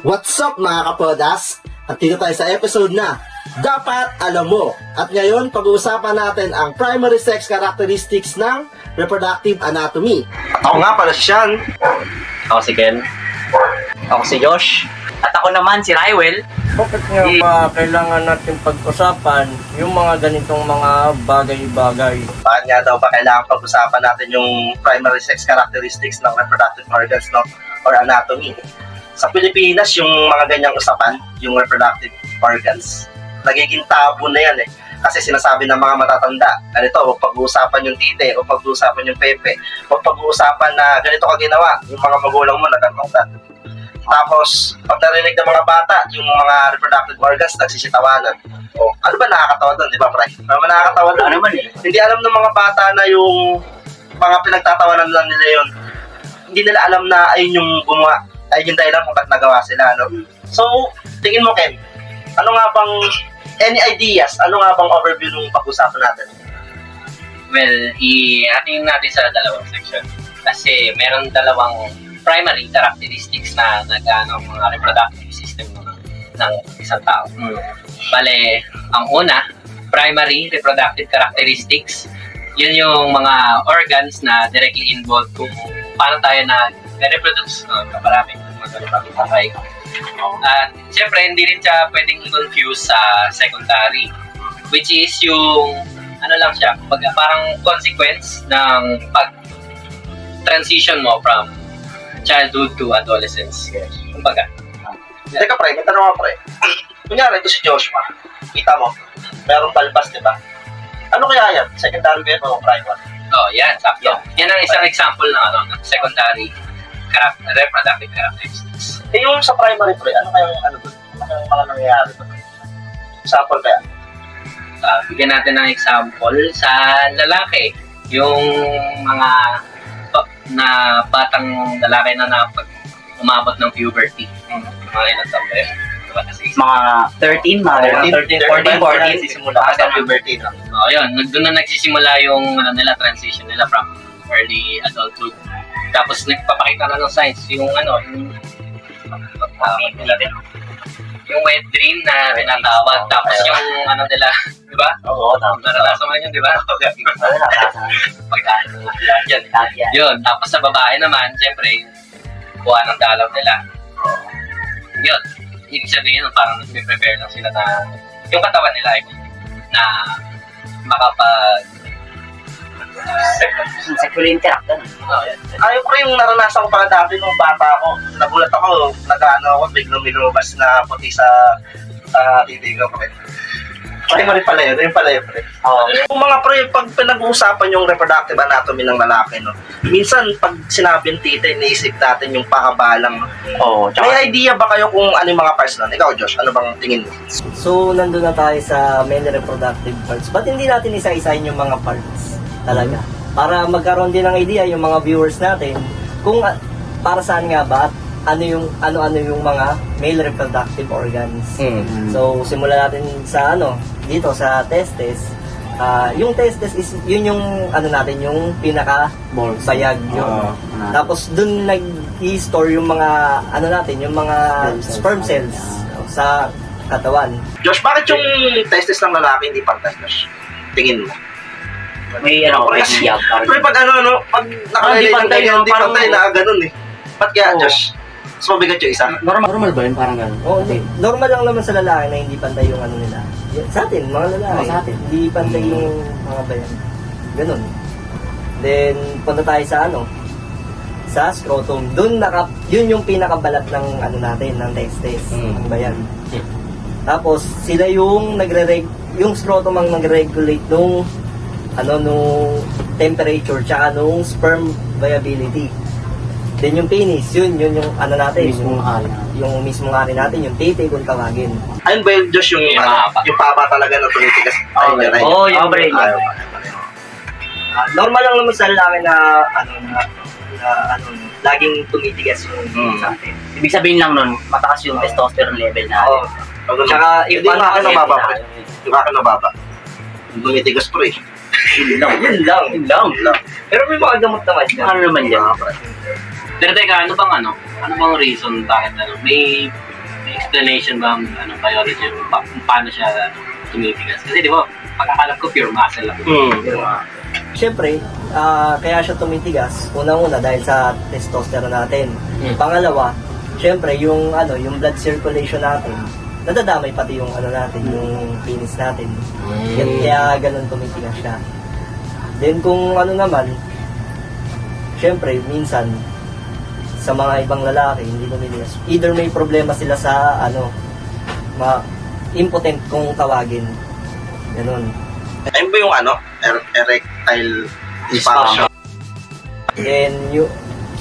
What's up mga kapodas? At dito tayo sa episode na Dapat Alam Mo. At ngayon, pag-uusapan natin ang primary sex characteristics ng reproductive anatomy. Ako nga pala si Sean. Ako si Ken. Ako si Josh. At ako naman si Rywell. Bakit nga ba kailangan natin pag-usapan yung mga ganitong mga bagay-bagay? Bakit nga daw ba kailangan pag-usapan natin yung primary sex characteristics ng reproductive organs, no? Or anatomy? Sa Pilipinas, yung mga ganyang usapan, yung reproductive organs, nagiging tabu na yan eh. Kasi sinasabi ng mga matatanda, ganito, huwag pag-uusapan yung tite, huwag pag-uusapan yung pepe, huwag pag-uusapan na ganito ka ginawa, yung mga magulang mo nagkakautan. Tapos, pag narinig ng mga bata, yung mga reproductive organs, nagsisitawanan. O, ano ba nakakatawa doon, di ba, Fry? Ano ba nakakatawa doon? Ano naman eh? Hindi alam ng mga bata na yung mga pinagtatawanan lang nila yun. Hindi nila alam na ayun yung gumawa, ayun yung dahilan kung ba't nagawa sila, no? So, tingin mo, Ken, ano nga bang, any ideas, ano nga bang overview ng pag-usapan natin? Well, i-atin natin sa dalawang section. Kasi meron dalawang primary characteristics na nag-ano mga reproductive system ng isang tao. Bale, ang una, primary reproductive characteristics, yun yung mga organs na directly involved kung paano tayo na-reproduce. Kaparami. Okay. At siyempre, hindi rin siya pwedeng i-confuse sa secondary, which is yung, ano lang siya, parang consequence ng pag-transition mo from childhood to adolescence. Kumbaga. Teka, Pre, may tanong ako, Pre. Kunyari, ito si Joshua. Kita mo, merong balbas, di ba? Ano kaya yan? Secondary ba yan o primary? Oh, yan, sakto. Yan ang isang example ng secondary reproductive characteristics. Eh, yung sa primary, Pre, ano kaya yung ano doon? Ano kaya yung mga nangyayari doon? Example kaya? Bigyan natin ng example sa lalaki. Yung mga na batang lalaki na umabot ng puberty. Mga ilang taon ba yun? Diba? Kasi Mga 13, mga 13, 14, sisimula ka sa puberty, no? yun. Doon na nagsisimula yung transition nila from early adulthood. Tapos nagpapakita na ng signs, yung yung wet dream na tinatawag. Tapos yung nila, di ba? Oo, Naranasan mo yun, di ba? Pagkaan yan. Yun. Tapos sa babae naman, siyempre, buwan ng dalaw nila. Yun. Ibig sabihin, parang nag-prepare lang sila na yung katawan nila ay na makapag sexual interact na. Ayaw ko yung naranasan ko pa dati nung bata ako. Nagulat ako, nag-ano ako, biglang may lumabas na puti sa TV ko, Pre. Primary pala yun, yun pala yun, Pre. Kung mga Pre, pag pinag-uusapan yung reproductive anatomy ng lalaki, no, minsan pag sinabing tita, iniisip natin yung pakabalang. Oo, May idea ba kayo kung ano yung mga parts nun? Ikaw, Josh, ano bang tingin mo? So, nandun na tayo sa many reproductive parts. Ba't hindi natin isa-isahin yung mga parts talaga? Para magkaroon din ng idea yung mga viewers natin kung para saan nga ba at ano yung mga male reproductive organs. So, simulan natin sa dito sa testes. Yung testes is yun yung natin yung pinaka bayag yun. Tapos dun nag-i-store yung mga natin yung mga sperm cells sa katawan. Josh, bakit yung testes ng lalaki hindi pantay, Josh? Tingin mo? May idea. Pero pag pag nakalagay yung ganyan, hindi pantay na ganun eh. Ba't kaya, Josh? Mas mabigat yung isa? Normal ba yun? Parang gano'n? Oo, normal lang naman sa lalaki na hindi pantay yung nila. Sa atin, mga lalaki, sa atin. hindi pantay yung mga bayan. Ganun. Then, punta tayo sa scrotum. Yun yung pinakabalat ng natin, ng testes, ng bayan. Tapos, sila yung yung scrotum ang nagre-regulate nung temperature tsaka nung sperm viability. Then yung penis, yun yung natin, yung mismong hari natin, yung titi kung tawagin. Ayun ba yung Josh yung papa talaga na tumitigas? yung brain. Normal lang naman sa lalaki na laging tumitigas yung sa atin. Ibig sabihin lang nun, mataas yung testosterone level na. Tsaka hindi yung akin nababa, Pre. Yung akin nababa. Tumitigas, Pre. Yun lang. Pero may mga gamot naman siya. Ano naman yan? Pero teka, ano bang Ano bang reason bakit may explanation ba ang biology kung paano siya tumitigas? Kasi di ba, pagkakalam ko pure muscle lang. Siyempre, kaya siya tumitigas, unang-una dahil sa testosterone natin. Pangalawa, siyempre, yung blood circulation natin, nadadamay pati yung natin, yung penis natin. Kaya ganun tumitigas siya. Then kung naman, siyempre, minsan, sa mga ibang lalaki, hindi tumitigas. Either may problema sila sa, impotent kung tawagin. Ganun. Ayun ba yung erectile dysfunction? And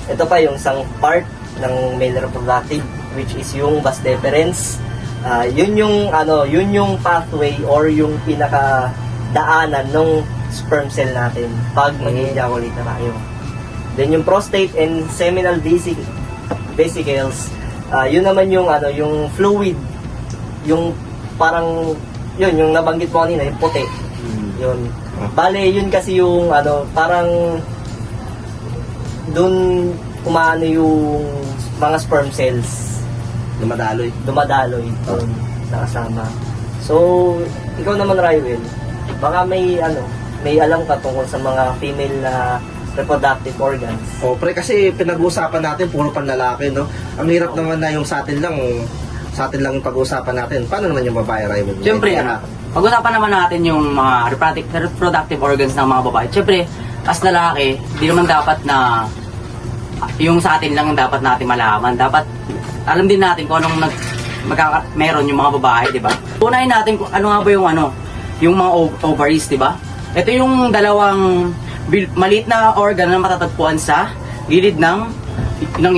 ito pa yung isang part ng male reproductive, which is yung vas deferens. Yun yung pathway or yung pinaka daanan ng sperm cell natin pag mag-ejaculate na tayo. Then yung prostate and seminal vesicles, yun naman yung yung fluid, yung parang yung nabanggit mo kanina, yung puti. Yun. Bale, yun kasi yung parang dun umano yung mga sperm cells Dumadaloy. doon nakasama. So, ikaw naman, Rywell, baka may alam ka tungkol sa mga female na reproductive organs. O, pre, kasi pinag-uusapan natin puro panlalaki, no? Ang hirap naman na yung sa atin lang yung pag-uusapan natin. Paano naman yung babae, Raymond? Siyempre, pag-usapan naman natin yung mga reproductive organs ng mga babae. Siyempre, as lalaki, di naman dapat na yung sa atin lang ang dapat natin malaman. Dapat alam din natin kung anong meron yung mga babae, di ba? Unahin natin kung ano nga ba yung mga ovaries, di ba? Ito yung dalawang maliit na organ na matatagpuan sa gilid ng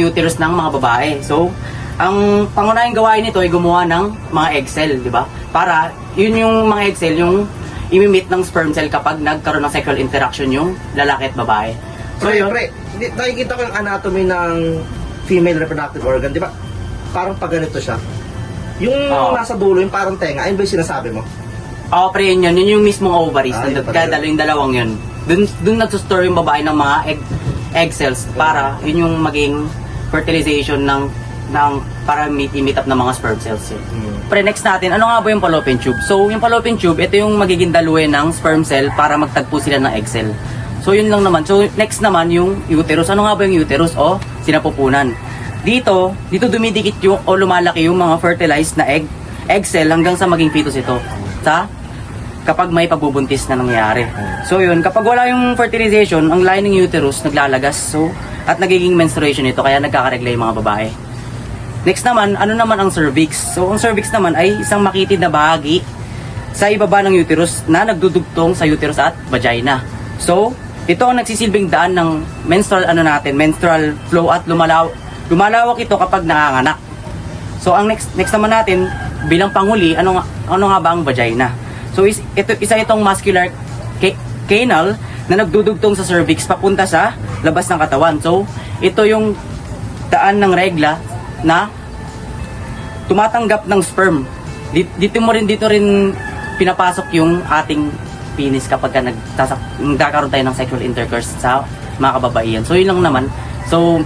uterus ng mga babae. So, ang pangunahing gawain nito ay gumawa ng mga egg cell, di ba? Para yun yung mga egg cell yung imimit ng sperm cell kapag nagkaroon ng sexual interaction yung lalaki at babae. So, yun. Pre, nakikita ko yung anatomy ng female reproductive organ, di ba? Parang pag ganito siya. Yung nasa dulo, yung parang tenga, ayun ba yung sinasabi mo? Pre, yun yung mismong ovaries. Yun pala Kaya yung dalawang yun. Dun nagsustor yung babae ng mga egg cells para yun yung maging fertilization ng para i-meet up ng mga sperm cells yun. Pre, next natin, ano nga ba yung fallopian tube? So, yung fallopian tube, ito yung magiging daluhe ng sperm cell para magtagpo sila ng egg cell. So, yun lang naman. So, next naman, yung uterus. Ano nga ba yung uterus? O, sinapupunan. Dito dumidikit yung o lumalaki yung mga fertilized na egg cell hanggang sa maging fetus ito. Kapag may pagbubuntis na nangyayari. So yun, kapag wala yung fertilization, ang lining uterus naglalagas. So, at nagiging menstruation ito, kaya nagkakaregla yung mga babae. Next naman, ano naman ang cervix? So, ang cervix naman ay isang makitid na bahagi sa ibaba ng uterus na nagdudugtong sa uterus at vagina. So, ito ang nagsisilbing daan ng menstrual flow at lumalawak ito kapag nanganganak. So, ang next naman natin, bilang panghuli, ano nga ba ang vagina? So, isa itong muscular canal na nagdudugtong sa cervix papunta sa labas ng katawan. So, ito yung daan ng regla na tumatanggap ng sperm. Dito rin pinapasok yung ating penis kapag nagkakaroon tayo ng sexual intercourse sa mga kababaihan. So, yun lang naman. So,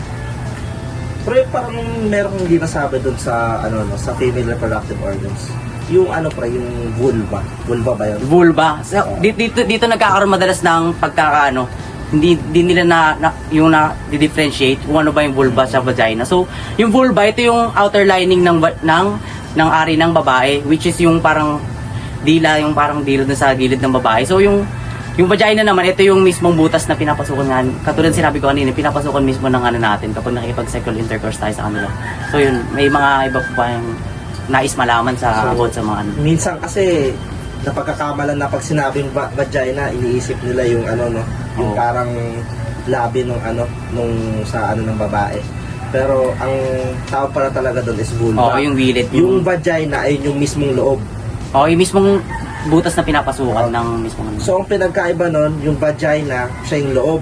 Pero parang merong hindi nasabi dun sa sa female reproductive organs. Yung yung vulva. Vulva ba yun? vulva. So, dito nagkakaroon madalas ng hindi nila di-differentiate kung ano ba yung vulva sa vagina. So, yung vulva, ito yung outer lining ng ari ng babae, which is yung parang dila dun sa gilid ng babae. So, yung vagina naman, ito yung mismong butas na pinapasukan nga. Katulad sinabi ko kanina, pinapasukan mismo ng natin kapag nakikipag-sexual intercourse tayo sa kanila. So, yun, may mga iba pa yung nais malaman about sa mga Minsan kasi napagkakamalan na pag sinabing vagina, iniisip nila yung yung parang labi nung ng babae. Pero ang tawag pala talaga doon is vulva. yung gilid. Yung vagina ay yung mismong loob. Yung mismong butas na pinapasukan ng mismong So ang pinagkaiba nun, yung vagina, siya yung loob.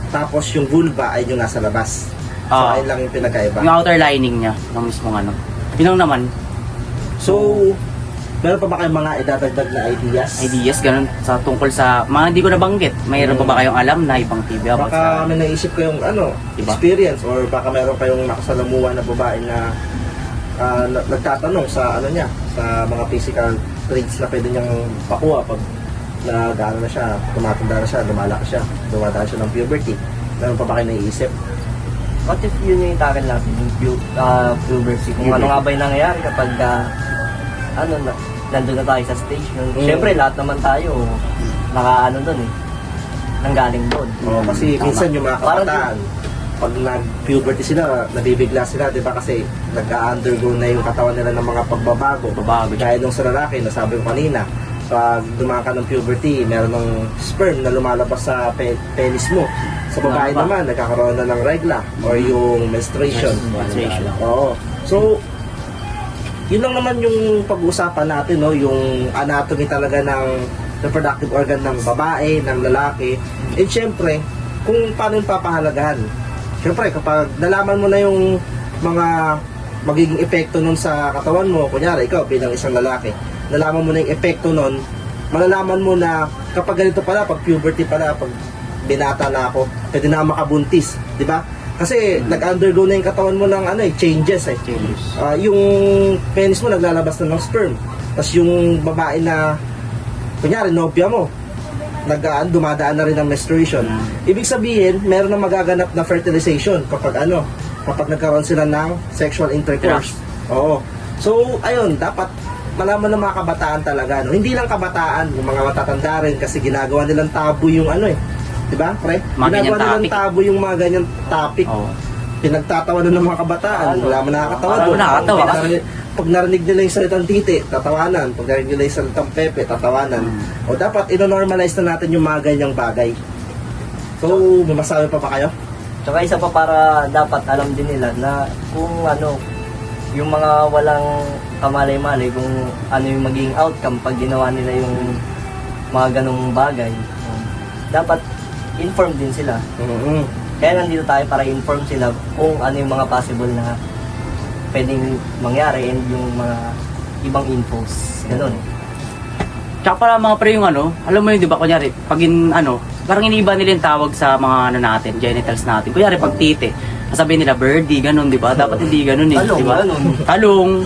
Tapos yung vulva ay yung nasa labas. So ayun lang yung pinagkaiba. Yung outer lining niya ng mismong Yun lang naman. So, Meron pa ba kayong mga idadagdag na Ideas, ganun, sa tungkol sa mga hindi ko nabanggit. Mayroon pa ba kayong alam na ibang TV about Baka sa... may naisip kayong Diba? experience or baka meron kayong nakasalamuhan na babae na nagtatanong sa niya, sa mga physical traits na pwede niyang pakuha pag nag-ano na siya, tumatanda na siya, lumalaki siya, dumadaan siya ng puberty. Meron pa ba kayo naiisip? What if yun yung itakal natin, yung puberty? Kung ano nga ba yung nangyayari kapag nandun na tayo sa station. Siyempre, lahat naman tayo nakaano doon nanggaling doon. Oo, kasi minsan yung mga Parang kabataan, pag nag-puberty sila, nabibigla sila, di ba? Kasi nag-undergo na yung katawan nila ng mga pagbabago. Gaya nung sa lalaki, nasabi ko kanina, pag dumaan ka ng puberty, meron ng sperm na lumalabas sa penis mo. Sa babae naman, nagkakaroon na ng regla or yung menstruation. Oo. So, yun lang naman yung pag-uusapan natin, no? Yung anatomy talaga ng reproductive organ ng babae, ng lalaki. And syempre, kung paano yung papahalagahan. Syempre, kapag nalaman mo na yung mga magiging epekto nun sa katawan mo, kunyari, ikaw bilang isang lalaki, nalaman mo na yung epekto nun, malalaman mo na kapag ganito pala, pag puberty pala, pag binata na ako, pwede na ako makabuntis, di ba? Kasi nag-undergo na yung katawan mo ng changes. Yung penis mo naglalabas na ng sperm. Tapos yung babae na, kunyari, nobya mo, dumadaan na rin ng menstruation. Ibig sabihin, meron na magaganap na fertilization kapag nagkaroon sila ng sexual intercourse. Oo. So, ayun, dapat malaman ng mga kabataan talaga, no? Hindi lang kabataan, yung mga matatanda rin kasi ginagawa nilang tabu yung di ba, pre? Ginagawa nilang tabu yung mga ganyan topic. Pinagtatawanan ng mga kabataan, wala man nakakatawa doon. Nakakatawa. Pag narinig nila yung salitang titi, tatawanan. Pag narinig nila yung salitang pepe, tatawanan. O dapat ino-normalize na natin yung mga ganyang bagay. So, may masabi pa ba kayo? Tsaka isa pa para dapat alam din nila na kung yung mga walang kamalay-malay kung ano yung magiging outcome pag ginawa nila yung mga ganong bagay. Dapat inform din sila. Kaya nandito tayo para inform sila kung ano yung mga possible na pwedeng mangyari and yung mga ibang infos. Ganun. Tsaka para mga pre yung alam mo yun, di ba, kunyari, pag parang iniiba nila yung tawag sa mga natin, genitals natin. Kunyari, pag tite, sasabihin nila birdie, ganun, di ba? Dapat hindi ganun di ba? Talong.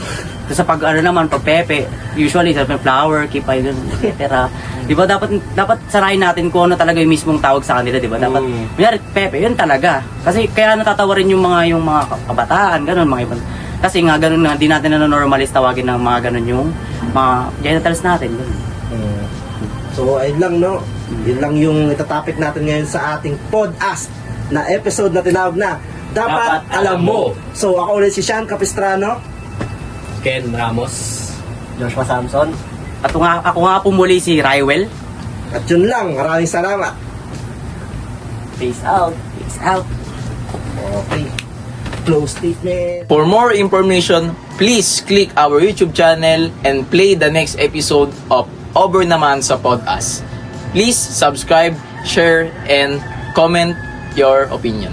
Tapos pag naman, pag pepe, usually sabi flower, kipay, ganun, etc. Di ba, dapat sanayin natin kung ano talaga yung mismong tawag sa kanila, di ba? Dapat, kunyari, pepe, yun talaga. Kasi kaya natatawa rin yung mga kabataan, ganun, mga ibang. Kasi nga, ganun nga, di natin na-normalize tawagin ng mga ganun yung mga genitals natin, ganun. So, ayun lang, no? Yun lang yung itatopic natin ngayon sa ating podcast na episode na tinawag na Dapat Alam Mo. So, ako ulit si Sean Capistrano. Ken Ramos. Joshua Samson. At ako nga po muli si Rywell. At yun lang, maraming salamat. Peace out. Peace out. Okay. Close statement. For more information, please click our YouTube channel and play the next episode of Over Naman sa Podcast. Please subscribe, share, and comment your opinion.